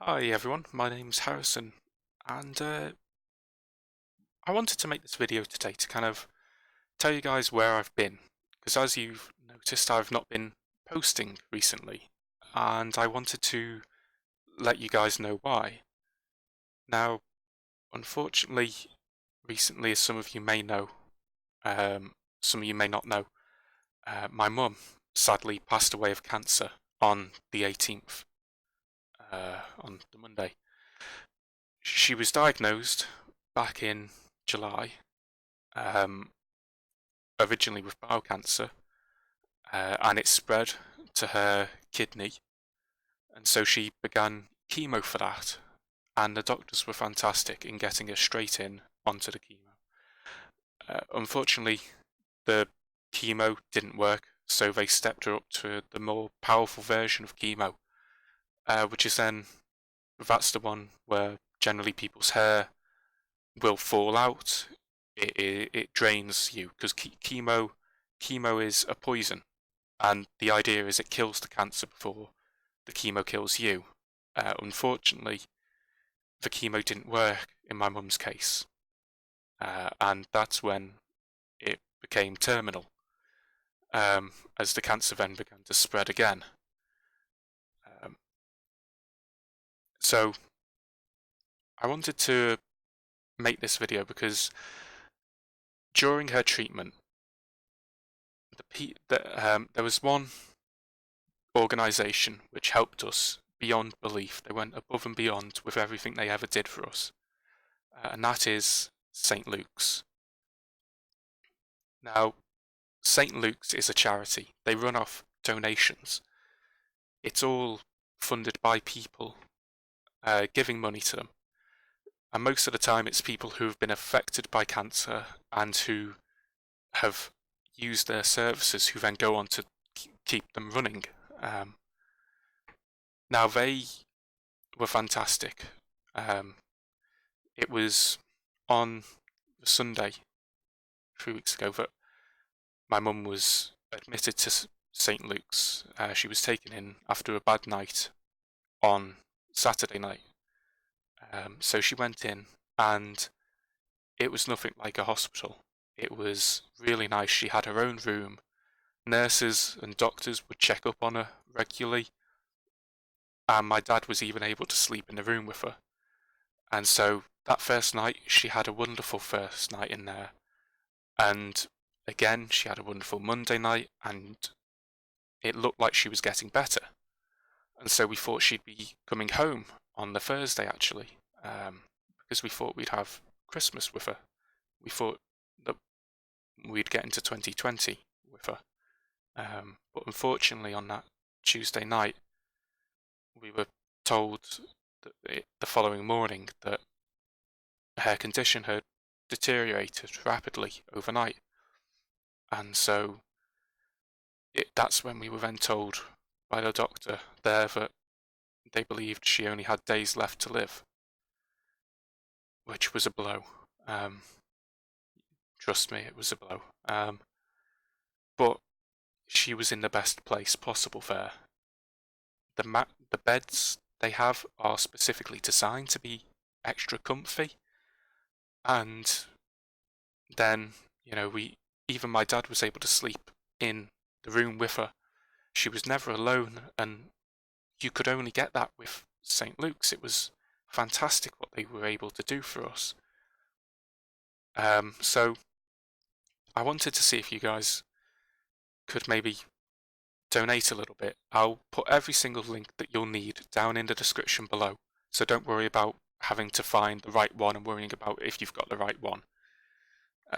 Hi everyone, my name's Harrison, and I wanted to make this video today to kind of tell you guys where I've been, because as you've noticed, I've not been posting recently, and I wanted to let you guys know why. Now, unfortunately, recently, as some of you may know, some of you may not know, my mum sadly passed away of cancer on the 18th, on the Monday. She was diagnosed back in July, um, originally with bowel cancer, and it spread to her kidney, and so she began chemo for that. And the doctors were fantastic in getting her straight in onto the chemo. Unfortunately, the chemo didn't work, so they stepped her up to the more powerful version of chemo, which is then that's the one where generally people's hair will fall out. It drains you because chemo is a poison, and the idea is it kills the cancer before the chemo kills you. Unfortunately, the chemo didn't work in my mum's case, and that's when it became terminal, as the cancer then began to spread again. Um, so I wanted to make this video because during her treatment, there was one organisation which helped us beyond belief. They went above and beyond with everything they ever did for us, and that is St. Luke's. Now, St. Luke's is a charity. They run off donations. It's all funded by people giving money to them. And most of the time, it's people who have been affected by cancer and who have used their services who then go on to keep them running. Now, they were fantastic. It was on Sunday, 3 weeks ago, that my mum was admitted to St. Luke's. She was taken in after a bad night on Saturday night. So she went in, and it was nothing like a hospital. It was really nice. She had her own room. Nurses and doctors would check up on her regularly, and my dad was even able to sleep in the room with her. And so that first night, she had a wonderful first night in there. And again, she had a wonderful Monday night, and it looked like she was getting better. And so we thought she'd be coming home on the Thursday, actually, because we thought we'd have Christmas with her. We thought that we'd get into 2020 with her. But unfortunately, on that Tuesday night, we were told that the following morning that her condition had deteriorated rapidly overnight. And so that's when we were then told by the doctor there that they believed she only had days left to live, which was a blow. Trust me, it was a blow. But she was in the best place possible there. The beds they have are specifically designed to be extra comfy, and then even my dad was able to sleep in the room with her. She was never alone, and you could only get that with St. Luke's. It was fantastic what they were able to do for us. So I wanted to see if you guys could maybe donate a little bit. I'll put every single link that you'll need down in the description below, so don't worry about having to find the right one and worrying about if you've got the right one.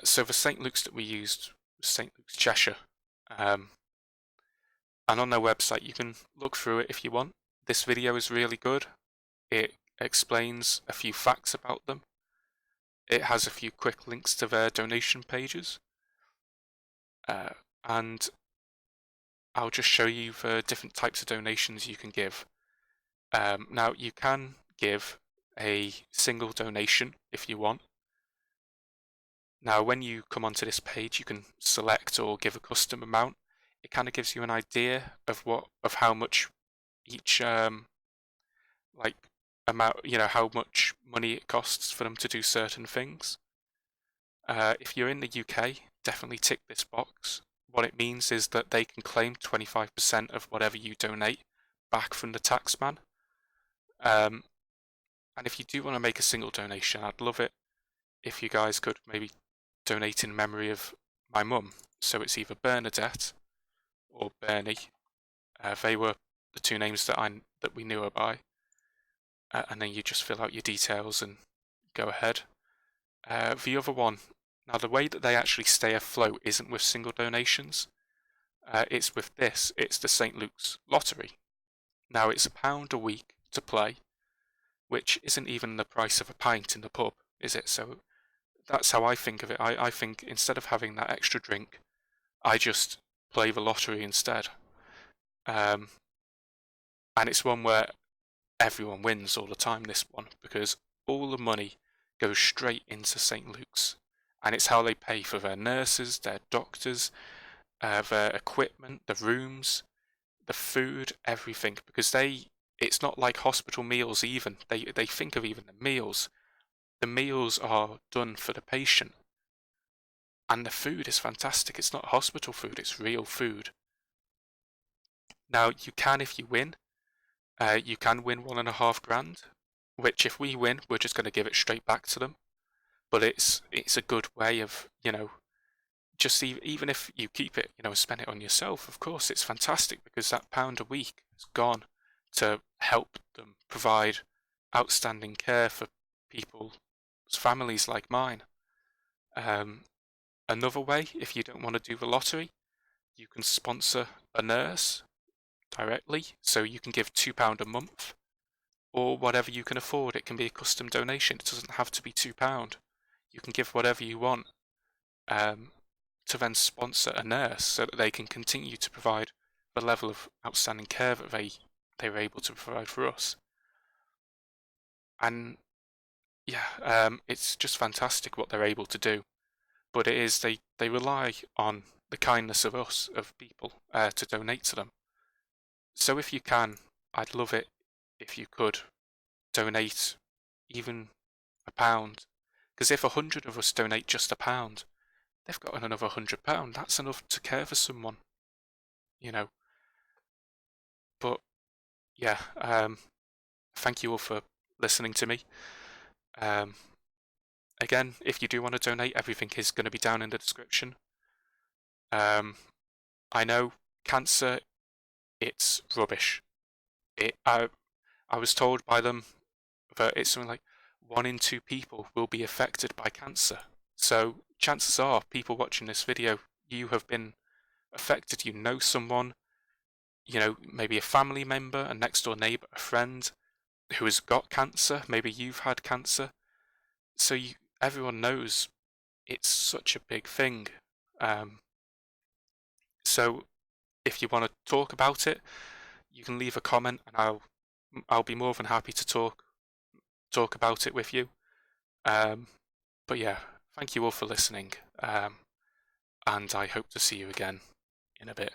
So the St. Luke's that we used was St. Luke's Cheshire, and on their website you can look through it if you want. This video is really good. It explains a few facts about them. It has a few quick links to their donation pages, and I'll just show you the different types of donations you can give. Now, you can give a single donation if you want. Now, when you come onto this page, you can select or give a custom amount. It kind of gives you an idea of how much each like amount, how much money it costs for them to do certain things. If you're in the UK, definitely tick this box. What it means is that they can claim 25% of whatever you donate back from the taxman. And if you do want to make a single donation, I'd love it if you guys could maybe donate in memory of my mum. So it's either Bernadette or Bernie. They were the two names that we knew her by. And then you just fill out your details and go ahead. The other one, now the way that they actually stay afloat isn't with single donations. It's with this. It's the St. Luke's Lottery. Now it's £1 a week to play, which isn't even the price of a pint in the pub, is it? So that's how I think of it. I think instead of having that extra drink, I just play the lottery instead. And it's one where everyone wins all the time, this one, because all the money goes straight into St. Luke's. And it's how they pay for their nurses, their doctors, their equipment, the rooms, the food, everything. Because it's not like hospital meals even. They think of even the meals. The meals are done for the patient. And the food is fantastic. It's not hospital food, it's real food. Now, you can, if you win, you can win £1.5 grand, which if we win, we're just going to give it straight back to them. But it's a good way of, just even if you keep it, spend it on yourself, of course, it's fantastic because that £1 a week has gone to help them provide outstanding care for people's families like mine. Another way, if you don't want to do the lottery, you can sponsor a nurse directly, so you can give £2 a month, or whatever you can afford. It can be a custom donation. It doesn't have to be £2. You can give whatever you want to then sponsor a nurse so that they can continue to provide the level of outstanding care that they were able to provide for us. And yeah, it's just fantastic what they're able to do. But it is, they rely on the kindness of us, of people, to donate to them. So if you can, I'd love it if you could donate even £1. Because if 100 of us donate just £1, they've got another £100. That's enough to care for someone, But yeah, thank you all for listening to me. Again, if you do want to donate, everything is going to be down in the description. I know cancer, it's rubbish. I was told by them that it's something like 1 in 2 people will be affected by cancer. So chances are, people watching this video, you have been affected. You know someone, maybe a family member, a next door neighbor, a friend who has got cancer. Maybe you've had cancer. So everyone knows it's such a big thing. So if you want to talk about it, you can leave a comment, and I'll be more than happy to talk about it with you. But yeah, thank you all for listening, and I hope to see you again in a bit.